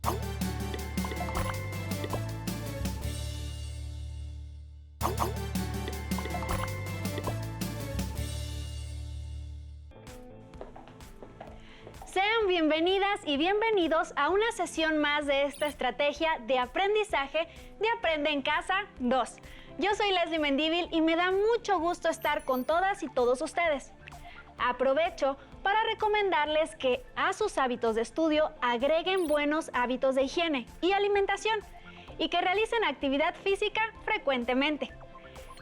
Sean bienvenidas y bienvenidos a una sesión más de esta estrategia de aprendizaje de Aprende en Casa 2. Yo soy Leslie Mendívil y me da mucho gusto estar con todas y todos ustedes. Aprovecho para recomendarles que a sus hábitos de estudio agreguen buenos hábitos de higiene y alimentación y que realicen actividad física frecuentemente.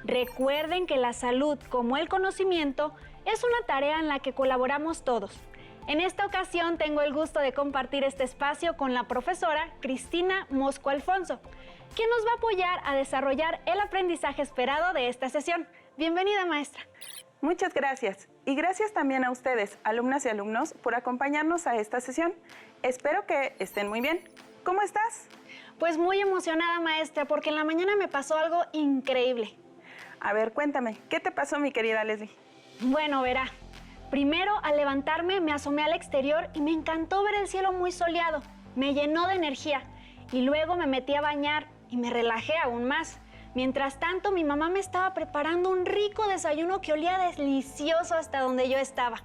Recuerden que la salud, como el conocimiento, es una tarea en la que colaboramos todos. En esta ocasión tengo el gusto de compartir este espacio con la profesora Cristina Mosco Alfonso, quien nos va a apoyar a desarrollar el aprendizaje esperado de esta sesión. Bienvenida, maestra. Muchas gracias. Y gracias también a ustedes, alumnas y alumnos, por acompañarnos a esta sesión. Espero que estén muy bien. ¿Cómo estás? Pues muy emocionada, maestra, porque en la mañana me pasó algo increíble. A ver, cuéntame, ¿qué te pasó, mi querida Leslie? Bueno, verá. Primero, al levantarme, me asomé al exterior y me encantó ver el cielo muy soleado. Me llenó de energía. Y luego me metí a bañar y me relajé aún más. Mientras tanto, mi mamá me estaba preparando un rico desayuno que olía delicioso hasta donde yo estaba.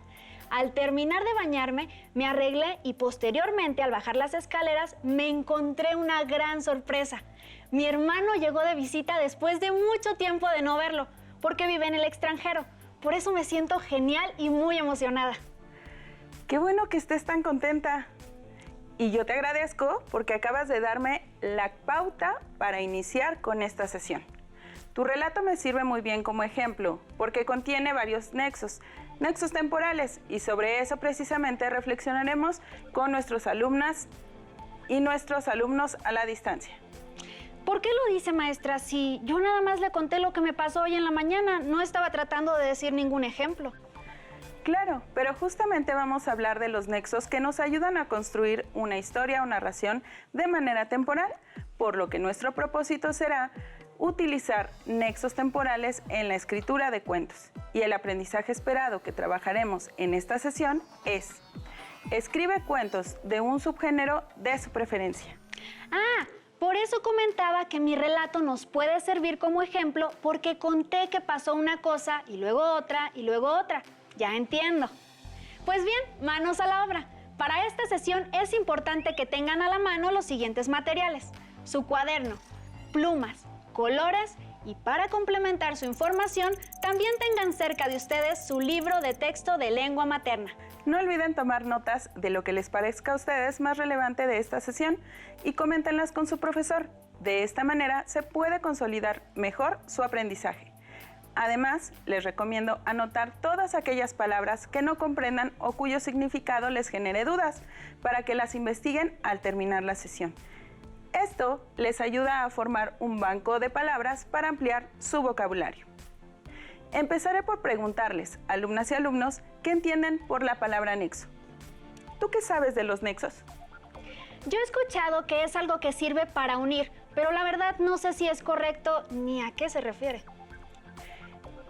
Al terminar de bañarme, me arreglé y posteriormente, al bajar las escaleras, me encontré una gran sorpresa. Mi hermano llegó de visita después de mucho tiempo de no verlo, porque vive en el extranjero. Por eso me siento genial y muy emocionada. ¡Qué bueno que estés tan contenta! Y yo te agradezco porque acabas de darme la pauta para iniciar con esta sesión. Tu relato me sirve muy bien como ejemplo porque contiene varios nexos temporales, y sobre eso precisamente reflexionaremos con nuestras alumnas y nuestros alumnos a la distancia. ¿Por qué lo dice, maestra? Si yo nada más le conté lo que me pasó hoy en la mañana, no estaba tratando de decir ningún ejemplo. Claro, pero justamente vamos a hablar de los nexos que nos ayudan a construir una historia o narración de manera temporal, por lo que nuestro propósito será utilizar nexos temporales en la escritura de cuentos. Y el aprendizaje esperado que trabajaremos en esta sesión es: escribe cuentos de un subgénero de su preferencia. Por eso comentaba que mi relato nos puede servir como ejemplo porque conté que pasó una cosa y luego otra y luego otra. Ya entiendo. Pues bien, manos a la obra. Para esta sesión es importante que tengan a la mano los siguientes materiales: su cuaderno, plumas, colores y, para complementar su información, también tengan cerca de ustedes su libro de texto de lengua materna. No olviden tomar notas de lo que les parezca a ustedes más relevante de esta sesión y coméntenlas con su profesor. De esta manera se puede consolidar mejor su aprendizaje. Además, les recomiendo anotar todas aquellas palabras que no comprendan o cuyo significado les genere dudas para que las investiguen al terminar la sesión. Esto les ayuda a formar un banco de palabras para ampliar su vocabulario. Empezaré por preguntarles, alumnas y alumnos, ¿qué entienden por la palabra nexo? ¿Tú qué sabes de los nexos? Yo he escuchado que es algo que sirve para unir, pero la verdad no sé si es correcto ni a qué se refiere.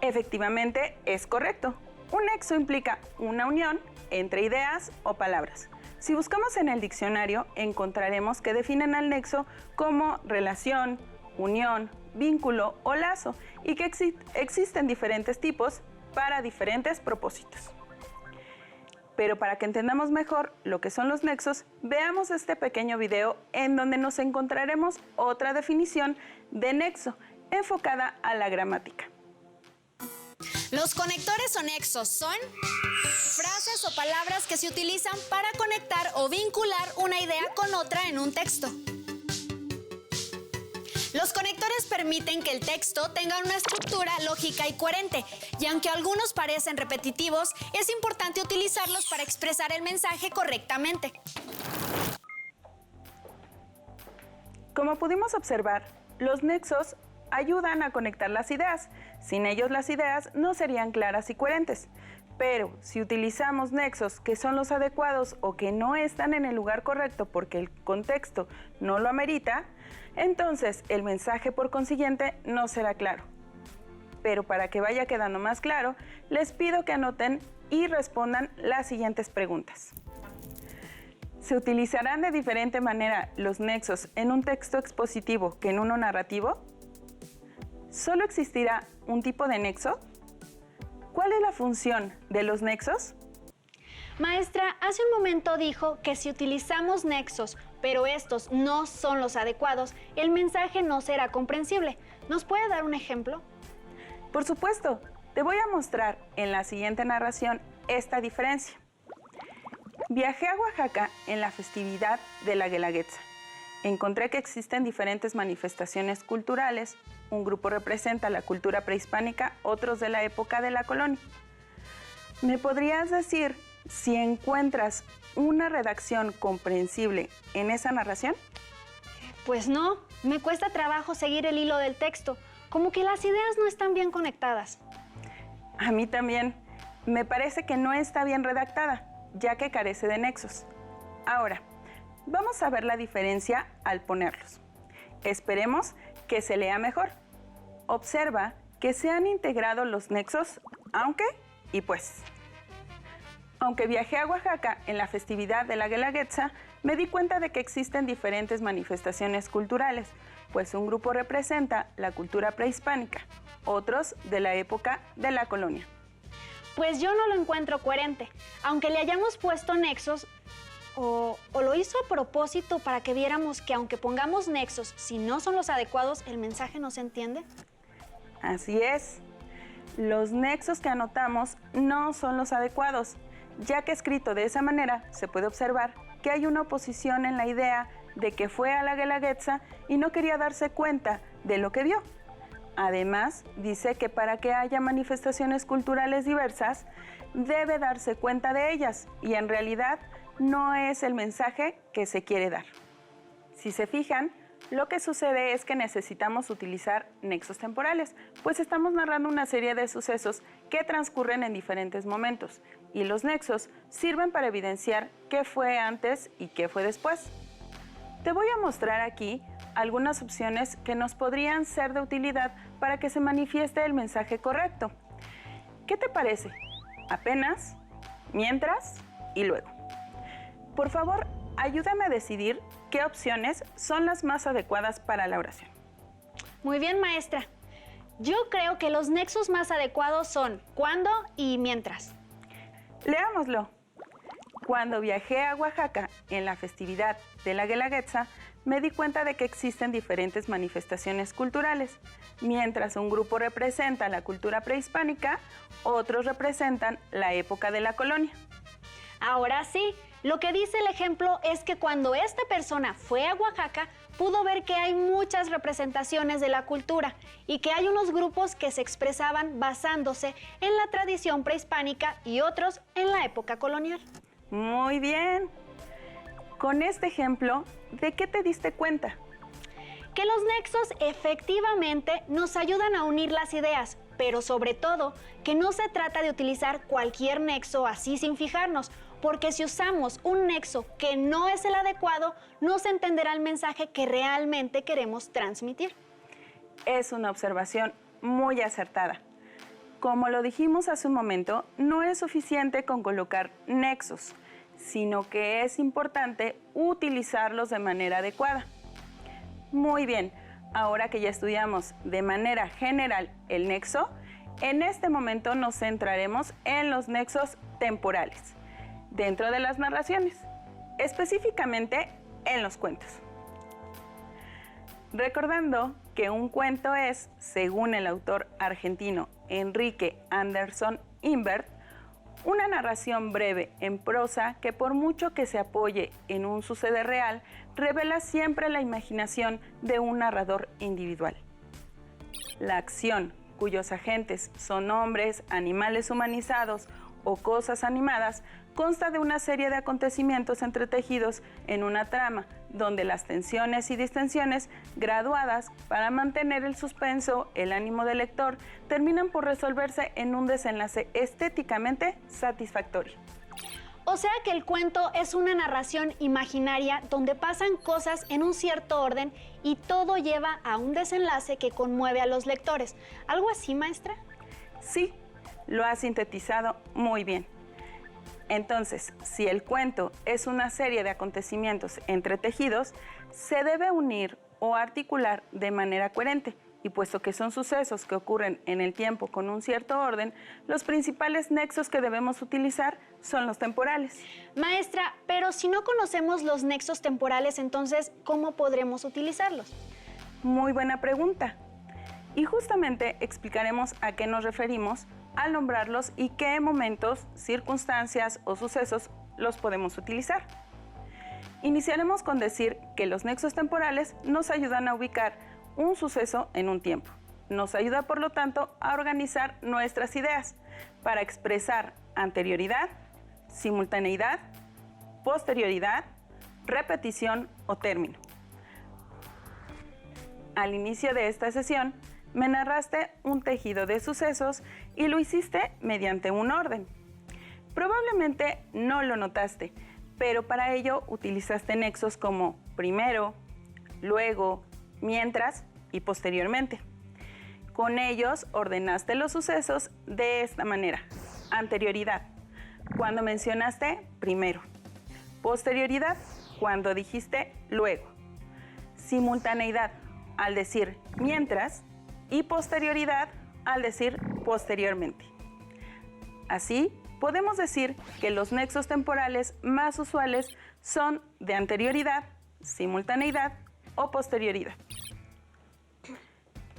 Efectivamente, es correcto. Un nexo implica una unión entre ideas o palabras. Si buscamos en el diccionario, encontraremos que definen al nexo como relación, unión, vínculo o lazo, y que existen diferentes tipos para diferentes propósitos. Pero para que entendamos mejor lo que son los nexos, veamos este pequeño video en donde nos encontraremos otra definición de nexo enfocada a la gramática. Los conectores o nexos son frases o palabras que se utilizan para conectar o vincular una idea con otra en un texto. Los conectores permiten que el texto tenga una estructura lógica y coherente, y aunque algunos parecen repetitivos, es importante utilizarlos para expresar el mensaje correctamente. Como pudimos observar, los nexos ayudan a conectar las ideas. Sin ellos, las ideas no serían claras y coherentes. Pero si utilizamos nexos que son los adecuados o que no están en el lugar correcto porque el contexto no lo amerita, entonces el mensaje por consiguiente no será claro. Pero para que vaya quedando más claro, les pido que anoten y respondan las siguientes preguntas. ¿Se utilizarán de diferente manera los nexos en un texto expositivo que en uno narrativo? ¿Solo existirá un tipo de nexo? ¿Cuál es la función de los nexos? Maestra, hace un momento dijo que si utilizamos nexos, pero estos no son los adecuados, el mensaje no será comprensible. ¿Nos puede dar un ejemplo? Por supuesto, te voy a mostrar en la siguiente narración esta diferencia. Viajé a Oaxaca en la festividad de la Guelaguetza. Encontré que existen diferentes manifestaciones culturales. Un grupo representa la cultura prehispánica, otros de la época de la colonia. ¿Me podrías decir si encuentras una redacción comprensible en esa narración? Pues no, me cuesta trabajo seguir el hilo del texto, como que las ideas no están bien conectadas. A mí también. Me parece que no está bien redactada, ya que carece de nexos. Ahora, vamos a ver la diferencia al ponerlos. Esperemos que se lea mejor. Observa que se han integrado los nexos aunque y pues. Aunque viajé a Oaxaca en la festividad de la Guelaguetza, me di cuenta de que existen diferentes manifestaciones culturales, pues un grupo representa la cultura prehispánica, otros de la época de la colonia. Pues yo no lo encuentro coherente, aunque le hayamos puesto nexos, o lo hizo a propósito para que viéramos que aunque pongamos nexos, si no son los adecuados, el mensaje no se entiende. Así es. Los nexos que anotamos no son los adecuados, ya que escrito de esa manera se puede observar que hay una oposición en la idea de que fue a la Guelaguetza y no quería darse cuenta de lo que vio. Además, dice que para que haya manifestaciones culturales diversas, debe darse cuenta de ellas y en realidad no es el mensaje que se quiere dar. Si se fijan, lo que sucede es que necesitamos utilizar nexos temporales, pues estamos narrando una serie de sucesos que transcurren en diferentes momentos y los nexos sirven para evidenciar qué fue antes y qué fue después. Te voy a mostrar aquí algunas opciones que nos podrían ser de utilidad para que se manifieste el mensaje correcto. ¿Qué te parece? Apenas, mientras y luego. Por favor, ayúdame a decidir qué opciones son las más adecuadas para la oración. Muy bien, maestra. Yo creo que los nexos más adecuados son cuando y mientras. Leámoslo. Cuando viajé a Oaxaca en la festividad de la Guelaguetza, me di cuenta de que existen diferentes manifestaciones culturales. Mientras un grupo representa la cultura prehispánica, otros representan la época de la colonia. Ahora sí, lo que dice el ejemplo es que cuando esta persona fue a Oaxaca, pudo ver que hay muchas representaciones de la cultura y que hay unos grupos que se expresaban basándose en la tradición prehispánica y otros en la época colonial. Muy bien. Con este ejemplo, ¿de qué te diste cuenta? Que los nexos efectivamente nos ayudan a unir las ideas, pero sobre todo que no se trata de utilizar cualquier nexo así sin fijarnos, porque si usamos un nexo que no es el adecuado, no se entenderá el mensaje que realmente queremos transmitir. Es una observación muy acertada. Como lo dijimos hace un momento, no es suficiente con colocar nexos, sino que es importante utilizarlos de manera adecuada. Muy bien, ahora que ya estudiamos de manera general el nexo, en este momento nos centraremos en los nexos temporales, dentro de las narraciones, específicamente en los cuentos. Recordando que un cuento es, según el autor argentino Enrique Anderson Imbert, una narración breve en prosa que por mucho que se apoye en un suceder real, revela siempre la imaginación de un narrador individual. La acción, cuyos agentes son hombres, animales humanizados o cosas animadas, consta de una serie de acontecimientos entretejidos en una trama, donde las tensiones y distensiones, graduadas para mantener el suspenso, el ánimo del lector, terminan por resolverse en un desenlace estéticamente satisfactorio. O sea que el cuento es una narración imaginaria donde pasan cosas en un cierto orden y todo lleva a un desenlace que conmueve a los lectores. ¿Algo así, maestra? Sí, lo has sintetizado muy bien. Entonces, si el cuento es una serie de acontecimientos entretejidos, se debe unir o articular de manera coherente. Y puesto que son sucesos que ocurren en el tiempo con un cierto orden, los principales nexos que debemos utilizar son los temporales. Maestra, pero si no conocemos los nexos temporales, entonces, ¿cómo podremos utilizarlos? Muy buena pregunta. Y justamente explicaremos a qué nos referimos al nombrarlos y qué momentos, circunstancias o sucesos los podemos utilizar. Iniciaremos con decir que los nexos temporales nos ayudan a ubicar un suceso en un tiempo. Nos ayuda, por lo tanto, a organizar nuestras ideas para expresar anterioridad, simultaneidad, posterioridad, repetición o término. Al inicio de esta sesión, me narraste un tejido de sucesos y lo hiciste mediante un orden. Probablemente no lo notaste, pero para ello utilizaste nexos como primero, luego, mientras y posteriormente. Con ellos ordenaste los sucesos de esta manera. Anterioridad, cuando mencionaste primero. Posterioridad, cuando dijiste luego. Simultaneidad, al decir mientras. Y posterioridad, al decir posteriormente. Así, podemos decir que los nexos temporales más usuales son de anterioridad, simultaneidad o posterioridad.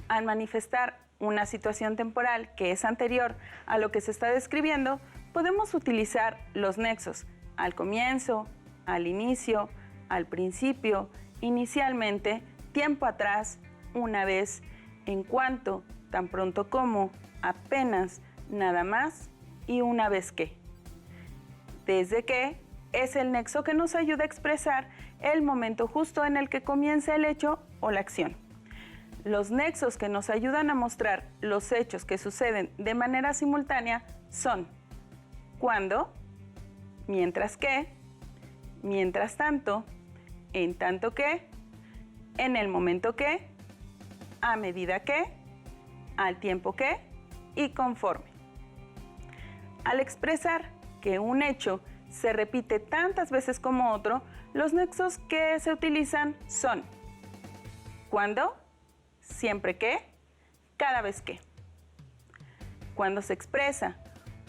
Al manifestar una situación temporal que es anterior a lo que se está describiendo, podemos utilizar los nexos al comienzo, al inicio, al principio, inicialmente, tiempo atrás, una vez, en cuanto, tan pronto como, apenas, nada más y una vez que. Desde que es el nexo que nos ayuda a expresar el momento justo en el que comienza el hecho o la acción. Los nexos que nos ayudan a mostrar los hechos que suceden de manera simultánea son cuando, mientras que, mientras tanto, en tanto que, en el momento que, a medida que, al tiempo que y conforme. Al expresar que un hecho se repite tantas veces como otro, los nexos que se utilizan son cuando, siempre que, cada vez que. Cuando se expresa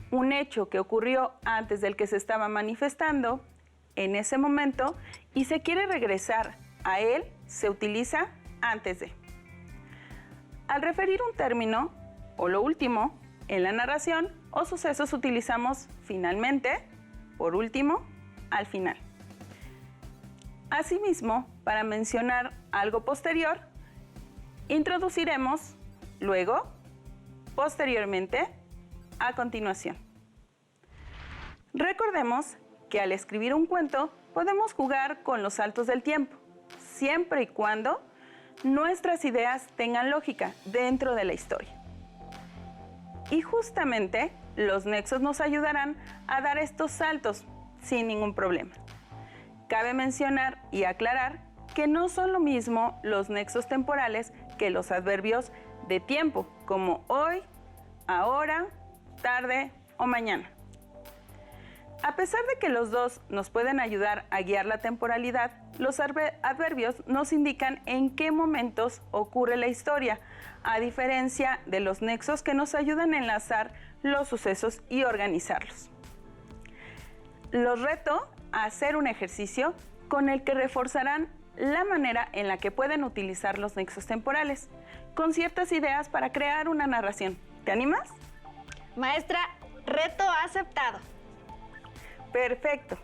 un hecho que ocurrió antes del que se estaba manifestando, en ese momento, y se quiere regresar a él, se utiliza antes de. Al referir un término, o lo último, en la narración o sucesos utilizamos finalmente, por último, al final. Asimismo, para mencionar algo posterior, introduciremos luego, posteriormente, a continuación. Recordemos que al escribir un cuento podemos jugar con los saltos del tiempo, siempre y cuando nuestras ideas tengan lógica dentro de la historia. Y justamente los nexos nos ayudarán a dar estos saltos sin ningún problema. Cabe mencionar y aclarar que no son lo mismo los nexos temporales que los adverbios de tiempo, como hoy, ahora, tarde o mañana. A pesar de que los dos nos pueden ayudar a guiar la temporalidad, los adverbios nos indican en qué momentos ocurre la historia, a diferencia de los nexos que nos ayudan a enlazar los sucesos y organizarlos. Los reto a hacer un ejercicio con el que reforzarán la manera en la que pueden utilizar los nexos temporales, con ciertas ideas para crear una narración. ¿Te animas? Maestra, reto aceptado. Perfecto.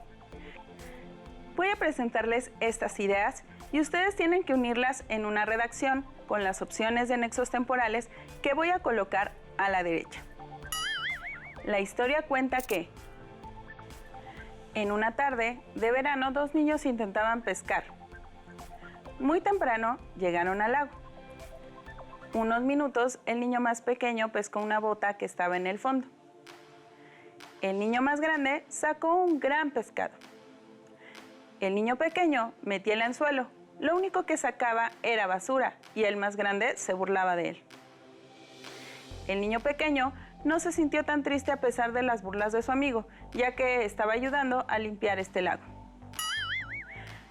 Voy a presentarles estas ideas y ustedes tienen que unirlas en una redacción con las opciones de nexos temporales que voy a colocar a la derecha. La historia cuenta que en una tarde de verano 2 niños intentaban pescar. Muy temprano llegaron al lago. Unos minutos el niño más pequeño pescó una bota que estaba en el fondo. El niño más grande sacó un gran pescado. El niño pequeño metía el anzuelo. Lo único que sacaba era basura y el más grande se burlaba de él. El niño pequeño no se sintió tan triste a pesar de las burlas de su amigo, ya que estaba ayudando a limpiar este lago.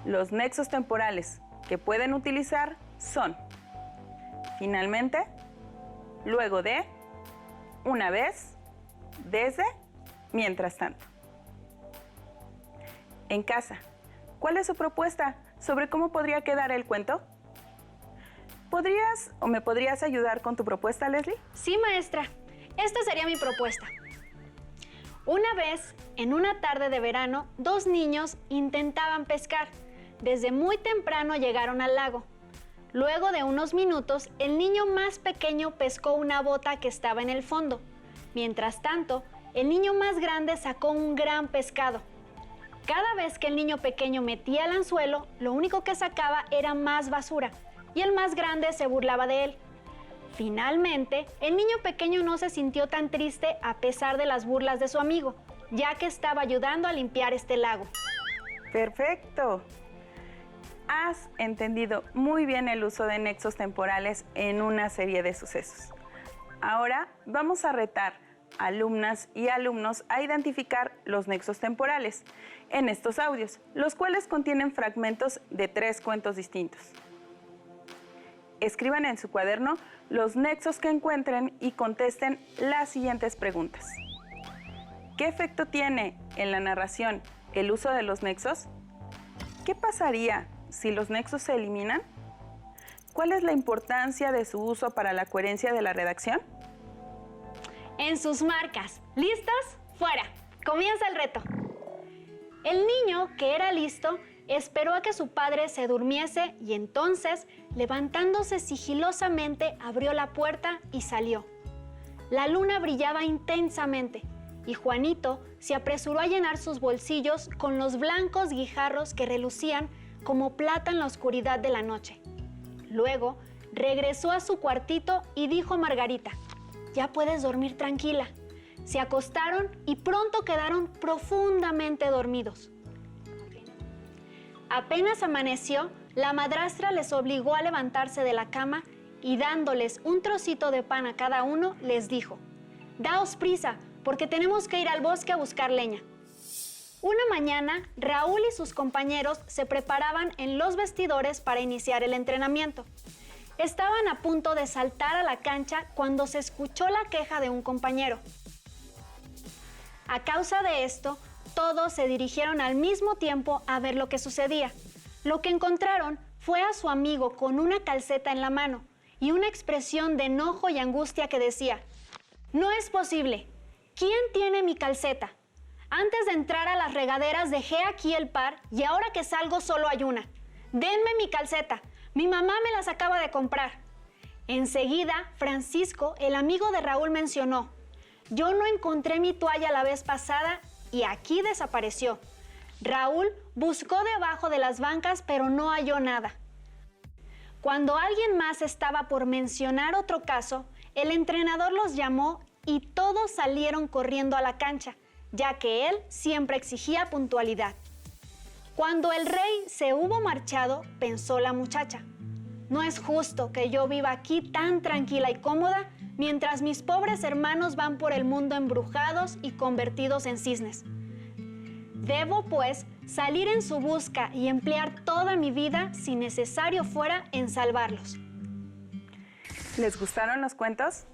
Los nexos temporales que pueden utilizar son finalmente, luego de, una vez, desde, mientras tanto. En casa, ¿cuál es su propuesta sobre cómo podría quedar el cuento? ¿Podrías o me podrías ayudar con tu propuesta, Leslie? Sí, maestra. Esta sería mi propuesta. Una vez, en una tarde de verano, dos niños intentaban pescar. Desde muy temprano llegaron al lago. Luego de unos minutos, el niño más pequeño pescó una bota que estaba en el fondo. Mientras tanto, el niño más grande sacó un gran pescado. Cada vez que el niño pequeño metía el anzuelo, lo único que sacaba era más basura, y el más grande se burlaba de él. Finalmente, el niño pequeño no se sintió tan triste a pesar de las burlas de su amigo, ya que estaba ayudando a limpiar este lago. ¡Perfecto! Has entendido muy bien el uso de nexos temporales en una serie de sucesos. Ahora vamos a retar a alumnas y alumnos a identificar los nexos temporales en estos audios, los cuales contienen fragmentos de 3 cuentos distintos. Escriban en su cuaderno los nexos que encuentren y contesten las siguientes preguntas. ¿Qué efecto tiene en la narración el uso de los nexos? ¿Qué pasaría si los nexos se eliminan? ¿Cuál es la importancia de su uso para la coherencia de la redacción? En sus marcas. ¿Listos? ¡Fuera! Comienza el reto. El niño, que era listo, esperó a que su padre se durmiese y entonces, levantándose sigilosamente, abrió la puerta y salió. La luna brillaba intensamente y Juanito se apresuró a llenar sus bolsillos con los blancos guijarros que relucían como plata en la oscuridad de la noche. Luego, regresó a su cuartito y dijo a Margarita: «Ya puedes dormir tranquila». Se acostaron y pronto quedaron profundamente dormidos. Apenas amaneció, la madrastra les obligó a levantarse de la cama y dándoles un trocito de pan a cada uno, les dijo: «Daos prisa, porque tenemos que ir al bosque a buscar leña». Una mañana, Raúl y sus compañeros se preparaban en los vestidores para iniciar el entrenamiento. Estaban a punto de saltar a la cancha cuando se escuchó la queja de un compañero. A causa de esto, todos se dirigieron al mismo tiempo a ver lo que sucedía. Lo que encontraron fue a su amigo con una calceta en la mano y una expresión de enojo y angustia que decía: «No es posible. ¿Quién tiene mi calceta? Antes de entrar a las regaderas dejé aquí el par y ahora que salgo solo hay una. Denme mi calceta. Mi mamá me las acaba de comprar». Enseguida, Francisco, el amigo de Raúl, mencionó: «Yo no encontré mi toalla la vez pasada y aquí desapareció». Raúl buscó debajo de las bancas, pero no halló nada. Cuando alguien más estaba por mencionar otro caso, el entrenador los llamó y todos salieron corriendo a la cancha, ya que él siempre exigía puntualidad. Cuando el rey se hubo marchado, pensó la muchacha: «No es justo que yo viva aquí tan tranquila y cómoda mientras mis pobres hermanos van por el mundo embrujados y convertidos en cisnes. Debo, pues, salir en su busca y emplear toda mi vida, si necesario fuera, en salvarlos». ¿Les gustaron los cuentos?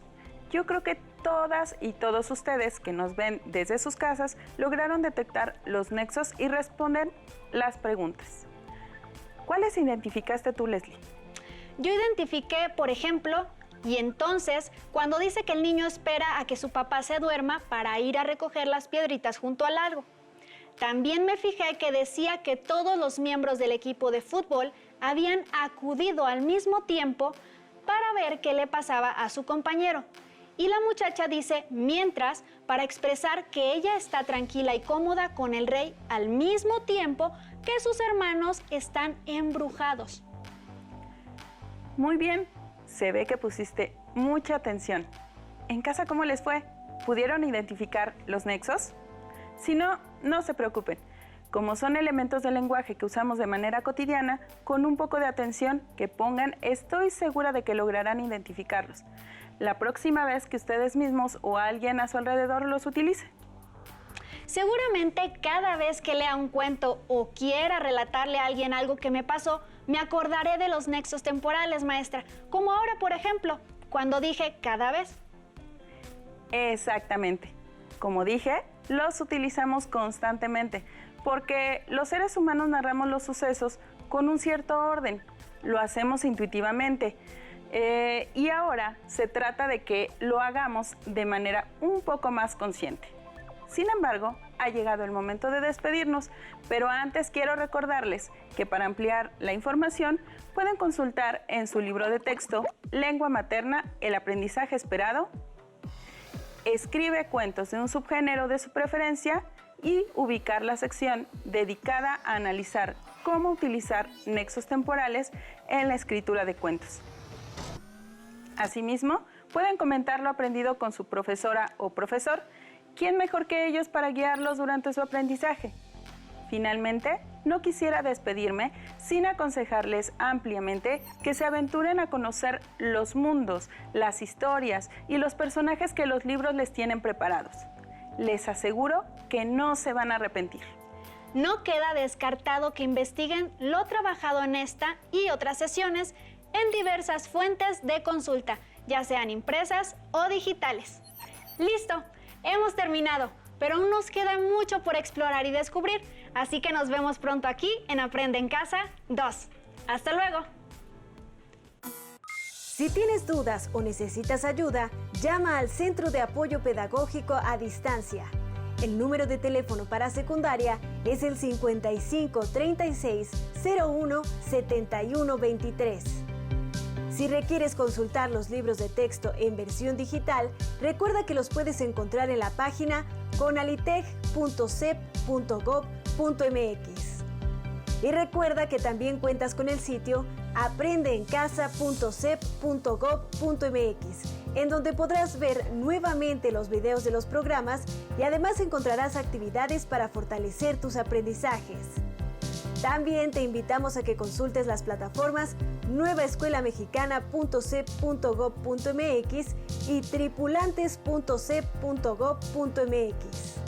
Yo creo que todas y todos ustedes que nos ven desde sus casas lograron detectar los nexos y responder las preguntas. ¿Cuáles identificaste tú, Leslie? Yo identifiqué, por ejemplo, y entonces, cuando dice que el niño espera a que su papá se duerma para ir a recoger las piedritas junto al lago. También me fijé que decía que todos los miembros del equipo de fútbol habían acudido al mismo tiempo para ver qué le pasaba a su compañero. Y la muchacha dice mientras para expresar que ella está tranquila y cómoda con el rey al mismo tiempo que sus hermanos están embrujados. Muy bien, se ve que pusiste mucha atención. ¿En casa cómo les fue? ¿Pudieron identificar los nexos? Si no, no se preocupen. Como son elementos del lenguaje que usamos de manera cotidiana, con un poco de atención que pongan, estoy segura de que lograrán identificarlos la próxima vez que ustedes mismos o alguien a su alrededor los utilice. Seguramente cada vez que lea un cuento o quiera relatarle a alguien algo que me pasó, me acordaré de los nexos temporales, maestra, como ahora, por ejemplo, cuando dije cada vez. Exactamente. Como dije, los utilizamos constantemente porque los seres humanos narramos los sucesos con un cierto orden. Lo hacemos intuitivamente. Y ahora se trata de que lo hagamos de manera un poco más consciente. Sin embargo, ha llegado el momento de despedirnos, pero antes quiero recordarles que para ampliar la información pueden consultar en su libro de texto Lengua Materna, el aprendizaje esperado. Escribe cuentos de un subgénero de su preferencia y ubicar la sección dedicada a analizar cómo utilizar nexos temporales en la escritura de cuentos. Asimismo, pueden comentar lo aprendido con su profesora o profesor. ¿Quién mejor que ellos para guiarlos durante su aprendizaje? Finalmente, no quisiera despedirme sin aconsejarles ampliamente que se aventuren a conocer los mundos, las historias y los personajes que los libros les tienen preparados. Les aseguro que no se van a arrepentir. No queda descartado que investiguen lo trabajado en esta y otras sesiones en diversas fuentes de consulta, ya sean impresas o digitales. ¡Listo! Hemos terminado, pero aún nos queda mucho por explorar y descubrir, así que nos vemos pronto aquí en Aprende en Casa 2. ¡Hasta luego! Si tienes dudas o necesitas ayuda, llama al Centro de Apoyo Pedagógico a Distancia. El número de teléfono para secundaria es el 55 36 01 71 23. Si requieres consultar los libros de texto en versión digital, recuerda que los puedes encontrar en la página conaliteg.cep.gov.mx. Y recuerda que también cuentas con el sitio aprendeencasa.cep.gov.mx, en donde podrás ver nuevamente los videos de los programas y además encontrarás actividades para fortalecer tus aprendizajes. También te invitamos a que consultes las plataformas nuevaescuelamexicana.cep.gov.mx y tripulantes.cep.gov.mx.